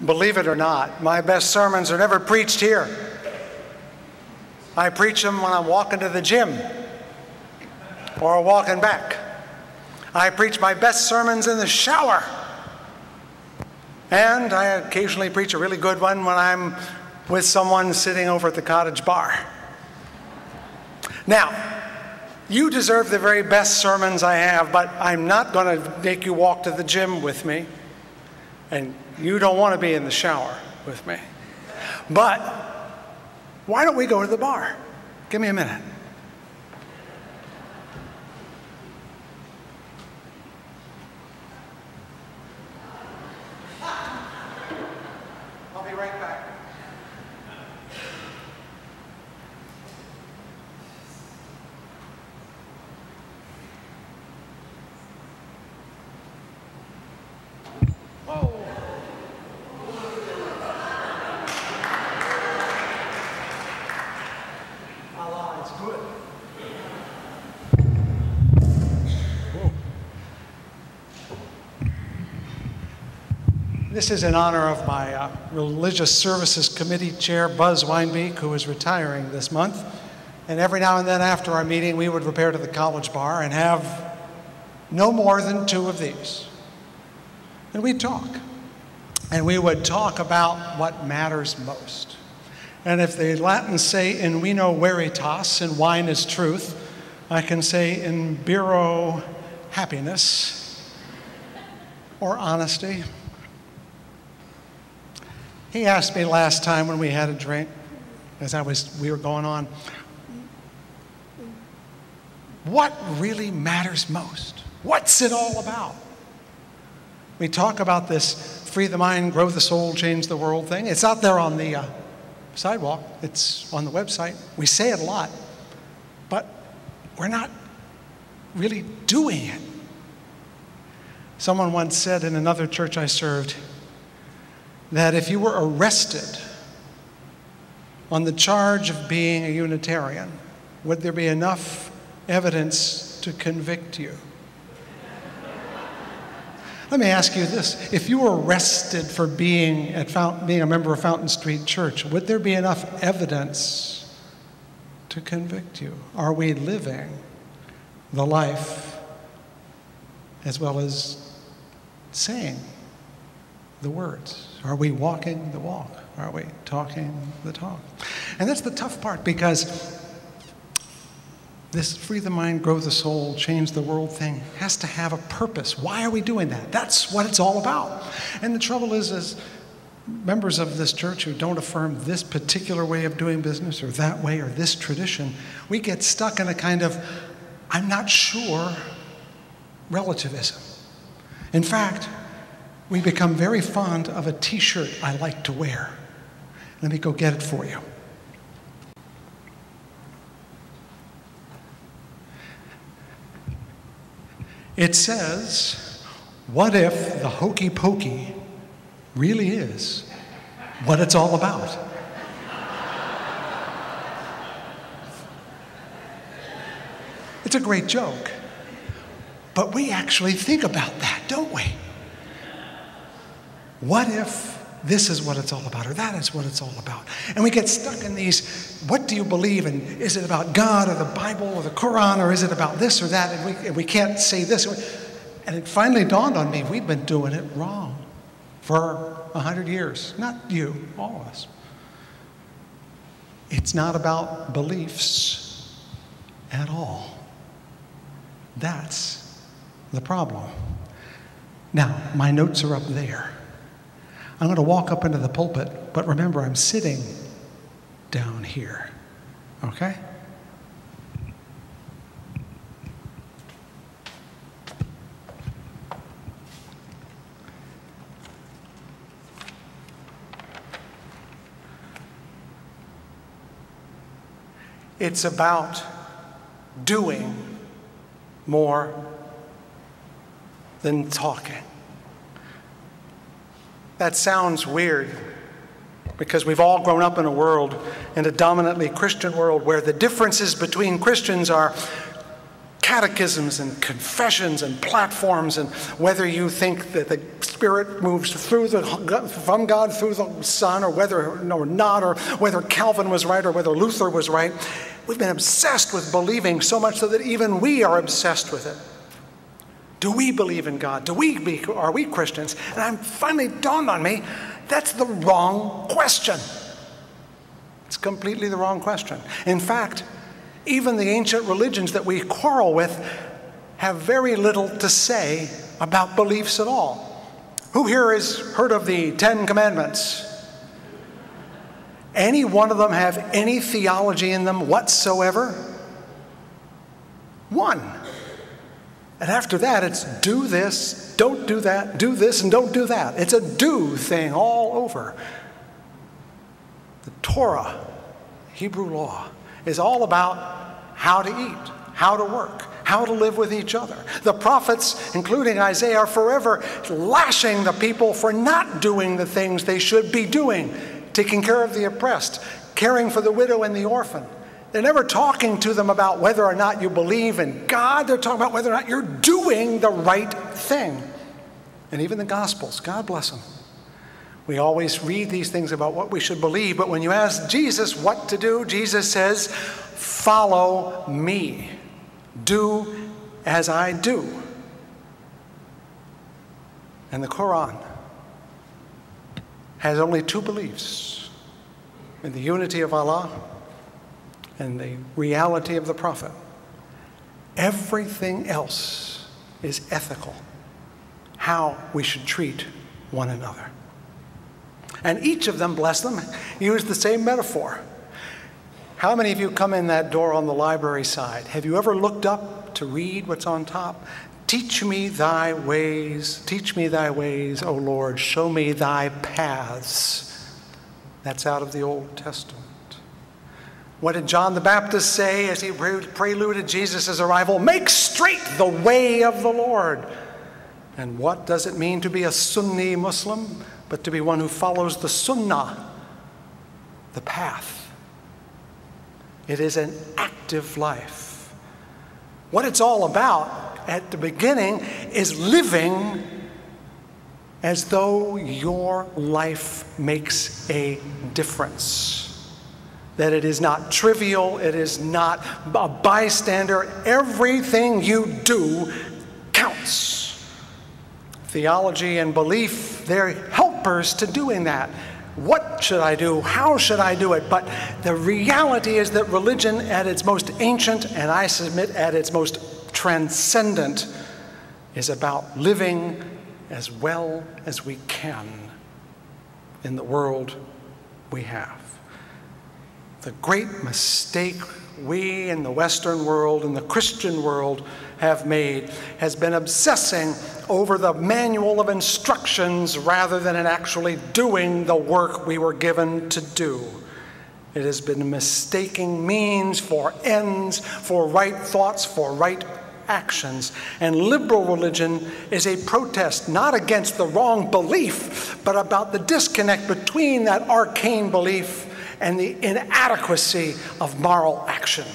Believe it or not, my best sermons are never preached here. I preach them when I'm walking to the gym or walking back. I preach my best sermons in the shower. And I occasionally preach a really good one when I'm with someone sitting over at the cottage bar. Now, you deserve the very best sermons I have, but I'm not going to make you walk to the gym with me, and you don't want to be in the shower with me. But why don't we go to the bar? Give me a minute. I'll be right back. Whoa. Allah, it's good. Whoa. This is in honor of my Religious Services Committee Chair, Buzz Weinbeek, who is retiring this month. And every now and then after our meeting, we would repair to the college bar and have no more than 2 of these. And we'd talk. And we would talk about what matters most. And if the Latins say in vino veritas, and wine is truth, I can say in biro happiness or honesty. He asked me last time when we had a drink, as we were going on, what really matters most? What's it all about? We talk about this free the mind, grow the soul, change the world thing. It's out there on the sidewalk. It's on the website. We say it a lot, but we're not really doing it. Someone once said in another church I served that if you were arrested on the charge of being a Unitarian, would there be enough evidence to convict you? Let me ask you this. If you were arrested for being a member of Fountain Street Church, would there be enough evidence to convict you? Are we living the life as well as saying the words? Are we walking the walk? Are we talking the talk? And that's the tough part, because this free the mind, grow the soul, change the world thing has to have a purpose. Why are we doing that? That's what it's all about. And the trouble is, as members of this church who don't affirm this particular way of doing business or that way or this tradition, we get stuck in a kind of, I'm not sure, relativism. In fact, we become very fond of a t-shirt I like to wear. Let me go get it for you. It says, what if the hokey pokey really is what it's all about? It's a great joke, but we actually think about that, don't we? What if this is what it's all about, or that is what it's all about? And we get stuck in these, what do you believe in? Is it about God or the Bible or the Quran, or is it about this or that? And we can't say this. And it finally dawned on me, we've been doing it wrong for 100 years. Not you, all of us. It's not about beliefs at all. That's the problem. Now, my notes are up there. I'm going to walk up into the pulpit, but remember, I'm sitting down here, okay? It's about doing more than talking. That sounds weird, because we've all grown up in a dominantly Christian world, where the differences between Christians are catechisms and confessions and platforms, and whether you think that the Spirit moves from God through the Son, or whether or not, or whether Calvin was right or whether Luther was right. We've been obsessed with believing so much so that even we are obsessed with it. Do we believe in God? Are we Christians? And I'm finally dawned on me, that's the wrong question. It's completely the wrong question. In fact, even the ancient religions that we quarrel with have very little to say about beliefs at all. Who here has heard of the 10 Commandments? Any one of them have any theology in them whatsoever? One. And after that, it's do this, don't do that, do this, and don't do that. It's a do thing all over. The Torah, Hebrew law, is all about how to eat, how to work, how to live with each other. The prophets, including Isaiah, are forever lashing the people for not doing the things they should be doing, taking care of the oppressed, caring for the widow and the orphan. They're never talking to them about whether or not you believe in God. They're talking about whether or not you're doing the right thing. And even the Gospels, God bless them. We always read these things about what we should believe, but when you ask Jesus what to do, Jesus says, follow me. Do as I do. And the Quran has only two beliefs: in the unity of Allah and the reality of the Prophet. Everything else is ethical, how we should treat one another. And each of them, bless them, use the same metaphor. How many of you come in that door on the library side? Have you ever looked up to read what's on top? Teach me thy ways, O Lord, show me thy paths. That's out of the Old Testament. What did John the Baptist say as he preluded Jesus' arrival? Make straight the way of the Lord. And what does it mean to be a Sunni Muslim? But to be one who follows the Sunnah, the path. It is an active life. What it's all about at the beginning is living as though your life makes a difference. That it is not trivial, it is not a bystander. Everything you do counts. Theology and belief, they're helpers to doing that. What should I do? How should I do it? But the reality is that religion at its most ancient, and I submit at its most transcendent, is about living as well as we can in the world we have. The great mistake we in the Western world and the Christian world have made has been obsessing over the manual of instructions rather than in actually doing the work we were given to do. It has been mistaking means for ends, for right thoughts, for right actions. And liberal religion is a protest not against the wrong belief, but about the disconnect between that arcane belief and the inadequacy of moral action.